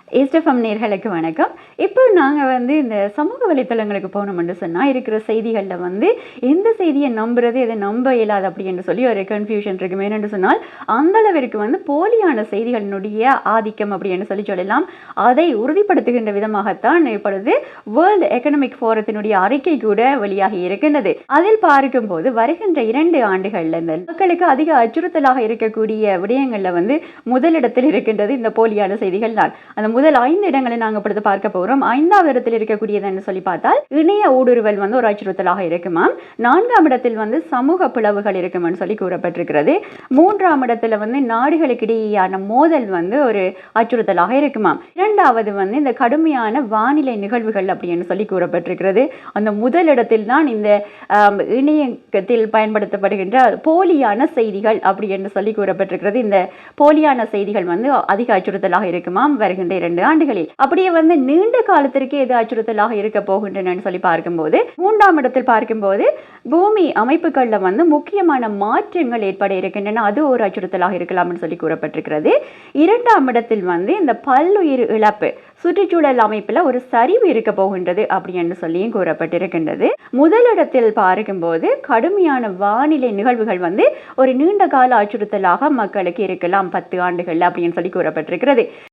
SFM நேர்களுக்கு வணக்கம். இப்போ நாங்கள் இந்த சமூக வலைத்தளங்களுக்கு போனோம்னு சொன்னால் இருக்கிற செய்திகளில் எந்த செய்தியை நம்புறது எதை நம்ப இயலாது அப்படின்னு சொல்லி ஒரு கன்ஃபியூஷன் இருக்கு. என்னென்னு சொன்னால் அந்த அளவிற்கு போலியான செய்திகளினுடைய ஆதிக்கம் அப்படின்னு சொல்லலாம். அதை உறுதிப்படுத்துகின்ற விதமாகத்தான் இப்பொழுது வேர்ல்டு எக்கனாமிக் ஃபோரத்தினுடைய அறிக்கை கூட வெளியாகி இருக்கின்றது. அதில் பார்க்கும்போது வருகின்ற 2 ஆண்டுகளில் இந்த மக்களுக்கு அதிக அச்சுறுத்தலாக இருக்கக்கூடிய விடயங்களில் முதலிடத்தில் இருக்கின்றது இந்த போலியான செய்திகள் தான். அந்த முதல் 5 இடங்களை நாங்கள் இப்பொழுது பார்க்க போகிறோம். 5வது இடத்தில் இருக்கக்கூடியதுன்னு சொல்லி பார்த்தால் இணைய ஊடுருவல் ஒரு அச்சுறுத்தலாக இருக்குமாம். 4ஆம் இடத்தில் சமூக பிளவுகள் இருக்குமென்னு சொல்லி கூறப்பட்டிருக்கிறது. 3ஆம் இடத்துல நாடுகளுக்கு இடையேயான மோதல் ஒரு அச்சுறுத்தலாக இருக்குமாம். 2வது இந்த கடுமையான வானிலை நிகழ்வுகள் அப்படின்னு சொல்லி கூறப்பட்டிருக்கிறது. அந்த முதல் இடத்தில் தான் இந்த இணையத்தில் பயன்படுத்தப்படுகின்ற போலியான செய்திகள் அப்படி என்று சொல்லி கூறப்பட்டிருக்கிறது. இந்த போலியான செய்திகள் அதிக அச்சுறுத்தலாக இருக்குமாம் வருகின்ற 2 ஆண்டுகளில். அப்படியே நீண்ட காலத்திற்கு எது அச்சுறுத்தலாக இருக்க போகின்றன சொல்லி பார்க்கும்போது 3ஆம் இடத்தில் பார்க்கும்போது பூமி அமைப்புகள்ல முக்கியமான மாற்றங்கள் ஏற்பட இருக்கின்றன. அது ஒரு அச்சுறுத்தலாக இருக்கலாம்னு சொல்லி கூறப்பட்டிருக்கிறது. 2ஆம் இடத்தில் இந்த பல்லுயிர் இழப்பு சுற்றுச்சூழல் அமைப்புல ஒரு சரிவு இருக்க போகின்றது அப்படின்னு சொல்லியும் கூறப்பட்டிருக்கின்றது. முதலிடத்தில் பார்க்கும்போது கடுமையான வானிலை நிகழ்வுகள் ஒரு நீண்ட கால அச்சுறுத்தலாக மக்களுக்கு இருக்கலாம் 10 ஆண்டுகள் அப்படின்னு சொல்லி கூறப்பட்டிருக்கிறது.